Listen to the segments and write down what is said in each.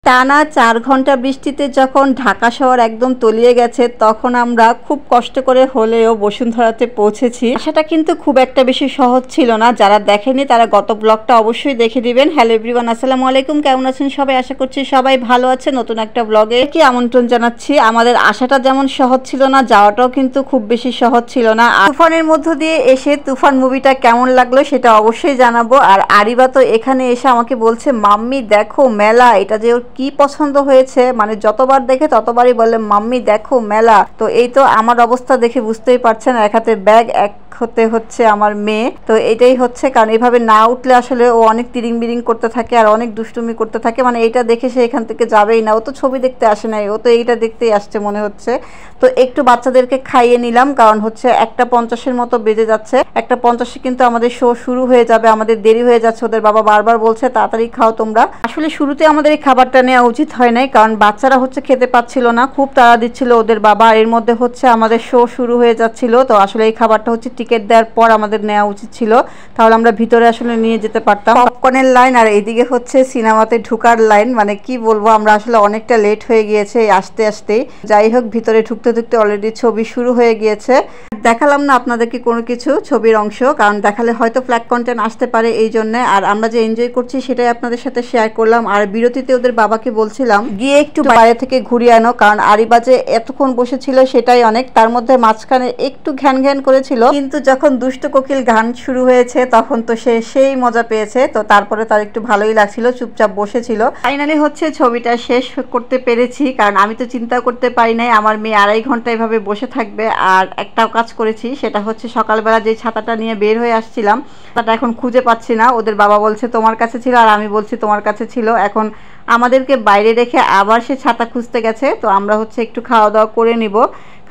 টানা 4 ঘন্টা বৃষ্টিতে যখন ঢাকা শহর একদম তলিয়ে গেছে তখন আমরা খুব কষ্ট করে হলেও বসুন্ধরাতে পৌঁছেছি। সেটা কিন্তু খুব একটা বেশি সহজ ছিল না। যারা দেখেনি তারা গত ব্লগটা অবশ্যই দেখে দিবেন। হ্যালো এভরিওয়ান, আসসালামু আলাইকুম। কেমন আছেন সবাই? আশা করছি সবাই ভালো আছে। নতুন একটা ব্লগে কি আমন্ত্রণ জানাচ্ছি। আমাদের আসাটা যেমন সহজ ছিল না, যাওয়াটাও কিন্তু খুব বেশি সহজ ছিল না। তুফানের মধ্য দিয়ে এসে তুফান মুভিটা কেমন লাগলো সেটা অবশ্যই জানাবো। আর আরিবা তো এখানে এসে আমাকে বলছে, মাম্মি দেখো মেলা, এটা যে ওর কি পছন্দ হয়েছে, মানে যতবার দেখে ততবারই বলে মাম্মি দেখো মেলা। তো এই তো আমার অবস্থা দেখে বুঝতেই পারছেন, এক হাতে ব্যাগ, এক হতে হচ্ছে আমার মেয়ে। তো এটাই হচ্ছে কারণ, এইভাবে না উঠলে আসলে ও অনেক তিরিং বিরিং করতে থাকে আর অনেক দুষ্টুমি করতে থাকে। মানে এইটা দেখে সে এখান থেকে যাবেই না। ও তো ছবি দেখতে আসে নাই, ও তো এইটা দেখতেই আসছে মনে হচ্ছে। তো একটু বাচ্চাদেরকে খাইয়ে নিলাম, কারণ হচ্ছে 1:50-এর মতো বেজে যাচ্ছে। 1:50-এ কিন্তু আমাদের শো শুরু হয়ে যাবে, আমাদের দেরি হয়ে যাচ্ছে। ওদের বাবা বারবার বলছে তাড়াতাড়ি খাও তোমরা। আসলে শুরুতে আমাদের এই খাবারটা নেওয়া উচিত হয় নাই, কারণ বাচ্চারা হচ্ছে খেতে পাচ্ছিল না, খুব তাড়া দিচ্ছিল ওদের বাবা। এর মধ্যে হচ্ছে আমাদের শো শুরু হয়ে যাচ্ছিল। তো আসলে এই খাবারটা হচ্ছে টিকিট দেওয়ার পর আমাদের নেওয়া উচিত ছিল, তাহলে আমরা ভিতরে আসলে নিয়ে যেতে পারতাম। পপকর্নের লাইন আর এইদিকে হচ্ছে সিনেমাতে ঢুকার লাইন। মানে কি বলবো, আমরা আসলে অনেকটা লেট হয়ে গিয়েছে আসতে আসতেই। যাই হোক, ভিতরে ঢুকতে ঢুকতে অলরেডি ছবি শুরু হয়ে গিয়েছে। দেখালাম না আপনাদেরকে কোনো কিছু ছবির অংশ, কারণ দেখালে হয়তো ফ্ল্যাগ কন্টেন্ট আসতে পারে, এই জন্য। আর আমরা যে এনজয় করছি সেটাই আপনাদের সাথে শেয়ার করলাম। আর বিরতিতে ওদের বাবাকে বলছিলাম গিয়ে একটু বাইরে থেকে ঘুরিয়ে আনো, কারণ আরিবা যে এতক্ষণ বসেছিল সেটাই অনেক। তার মধ্যে মাঝখানে একটু ঘ্যান ঘ্যান করেছিল, কিন্তু যখন দুষ্ট কোকিল গান শুরু হয়েছে তখন তো সে সেই মজা পেয়েছে। তো তারপরে তার একটু ভালোই লাগছিল, চুপচাপ বসেছিল। ফাইনালি হচ্ছে ছবিটা শেষ করতে পেরেছি, কারণ আমি তো চিন্তা করতে পারি নাই আমার মেয়ে 2.5 ঘন্টা এভাবে বসে থাকবে। আর একটাও কাজ করেছি, সেটা হচ্ছে সকালবেলা যে ছাতাটা নিয়ে বের হয়ে আসছিলাম তাটা এখন খুঁজে পাচ্ছি না। ওদের বাবা বলছে তোমার কাছে ছিল, আর আমি বলছি তোমার কাছে ছিল। এখন আমাদেরকে বাইরে রেখে আবার সে ছাতা খুঁজতে গেছে। তো আমরা হচ্ছে একটু খাওয়া দাওয়া করে নিব।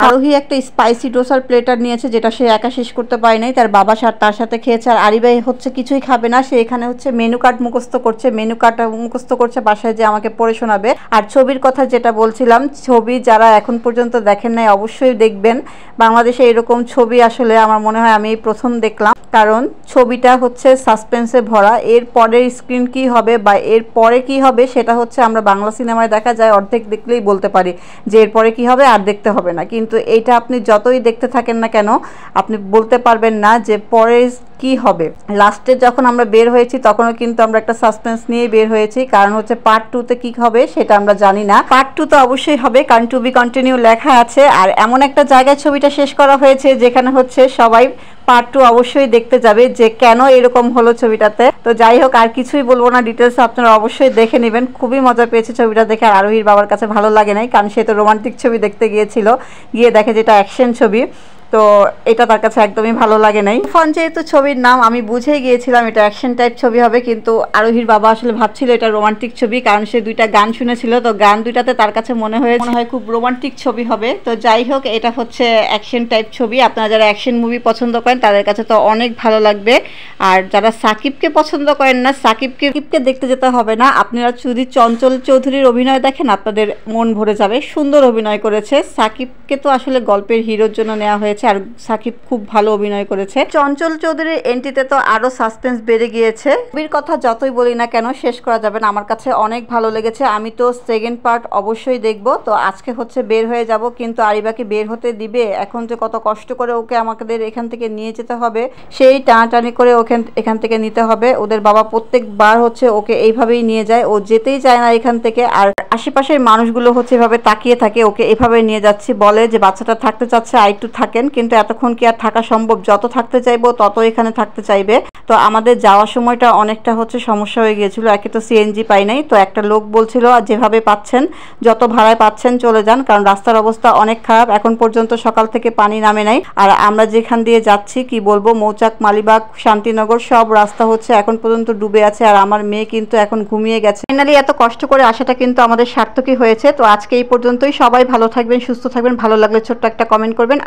আরোহী একটা স্পাইসি ডোসার প্লেটার নিয়েছে, যেটা সে একা শেষ করতে পারে নাই, তার বাবা তার সাথে খেয়েছে। আর আরিবাই হচ্ছে কিছুই খাবে না, সে এখানে হচ্ছে মেনু কার্ড মুখস্থ করছে। মেনু কার্ড মুখস্থ করছে, বাসায় যে আমাকে পড়ে শোনাবে। আর ছবির কথা যেটা বলছিলাম, ছবি যারা এখন পর্যন্ত দেখেন নাই অবশ্যই দেখবেন। বাংলাদেশে এরকম ছবি আসলে আমার মনে হয় আমি প্রথম দেখলাম, কারণ ছবিটা হচ্ছে সাসপেন্সে ভরা। এর পরের স্ক্রিন কি হবে বা এর পরে কি হবে সেটা হচ্ছে আমরা বাংলা সিনেমায় দেখা যায় অর্ধেক দেখলেই বলতে পারি যে এরপরে কি হবে, আর দেখতে হবে না। কিন্তু এইটা আপনি যতই দেখতে থাকেন না কেন, আপনি বলতে পারবেন না যে পরে কি হবে। লাস্টে যখন আমরা বের হয়েছি তখনও কিন্তু আমরা একটা সাসপেন্স নিয়ে বের হয়েছি, কারণ হচ্ছে পার্ট 2-তে কি হবে সেটা আমরা জানি না। পার্ট 2 তো অবশ্যই হবে, কারণ টু বি কন্টিনিউ লেখা আছে। আর এমন একটা জায়গায় ছবিটা শেষ করা হয়েছে যেখানে হচ্ছে সবাই পার্ট 2 অবশ্যই দেখতে যাবে যে কেন এরকম হলো ছবিটাতে। তো যাই হোক, আর কিছুই বলবো না, ডিটেলস আপনারা অবশ্যই দেখে নেবেন। খুবই মজা পেয়েছে ছবিটা দেখে। আর আরোহীর বাবার কাছে ভালো লাগে নাই, কারণ সে তো রোমান্টিক ছবি দেখতে গিয়েছিল, গিয়ে দেখে যেটা অ্যাকশন ছবি। তো এটা তার কাছে একদমই ভালো লাগে নাই। তুফান যেহেতু ছবির নাম, আমি বুঝেই গিয়েছিলাম এটা অ্যাকশন টাইপ ছবি হবে, কিন্তু আরোহীর বাবা আসলে ভাবছিল এটা রোমান্টিক ছবি, কারণ সে 2টা গান শুনেছিল। তো গান 2টাতে তার কাছে মনে হয় খুব রোমান্টিক ছবি হবে। তো যাই হোক, এটা হচ্ছে অ্যাকশন টাইপ ছবি। আপনারা যারা অ্যাকশন মুভি পছন্দ করেন তাদের কাছে তো অনেক ভালো লাগবে। আর যারা সাকিবকে পছন্দ করেন না, সাকিবকে দেখতে যেতে হবে না। আপনারা যদি চঞ্চল চৌধুরীর অভিনয় দেখেন আপনাদের মন ভরে যাবে। সুন্দর অভিনয় করেছে। সাকিবকে তো আসলে গল্পের হিরোর জন্য নেওয়া হয়েছে, আর সাকিব খুব ভালো অভিনয় করেছে। চঞ্চল চৌধুরীর এন্ট্রিতে তো আরো সাসপেন্স বেড়ে গিয়েছে। ছবির কথা যতই বলি না কেন শেষ করা যাবে না। আমার কাছে অনেক ভালো লেগেছে। আমি তো সেকেন্ড পার্ট অবশ্যই দেখব। তো আজকে হচ্ছে বের হয়ে যাব, কিন্তু আরিবাকে বের হতে দিবে? এখন যে কত কষ্ট করে ওকে আমাদের এখান থেকে নিয়ে যেতে হবে, সেই টানাটানি করে ওকে এখান থেকে নিতে হবে। ওদের বাবা প্রত্যেকবার হচ্ছে ওকে এইভাবেই নিয়ে যায়, ও যেতেই চায় না এখান থেকে। আর আশেপাশের মানুষগুলো হচ্ছে এভাবে তাকিয়ে থাকে, ওকে এভাবে নিয়ে যাচ্ছি, বলে যে বাচ্চাটা থাকতে চাচ্ছে, আরেকটু থাকেন। কিন্তু এতক্ষণ কি আর থাকা সম্ভব? যত থাকতে চাইবো তত এখানে থাকতে চাইবে। তো আমাদের যাওয়ার সময়টা অনেকটা হচ্ছে সমস্যা হয়ে গিয়েছিল। একে তো সিএনজি পাই নাই, তো একটা লোক বলছিল যেভাবে পাচ্ছেন, যত ভাড়ায় পাচ্ছেন চলে যান, কারণ রাস্তার অবস্থা অনেক খারাপ। এখন পর্যন্ত সকাল থেকে পানি নামে নাই। আর আমরা যেখান দিয়ে যাচ্ছি কি বলবো, মৌচাক, মালিবাগ, শান্তিনগর সব রাস্তা হচ্ছে এখন পর্যন্ত ডুবে আছে। আর আমার মেয়ে কিন্তু এখন ঘুমিয়ে গেছে। ফাইনালি এত কষ্ট করে আসাটা কিন্তু আমাদের সার্থকই হয়েছে। তো আজকে এই পর্যন্তই। সবাই ভালো থাকবেন, সুস্থ থাকবেন। ভালো লাগলে ছোট্ট একটা কমেন্ট করবেন।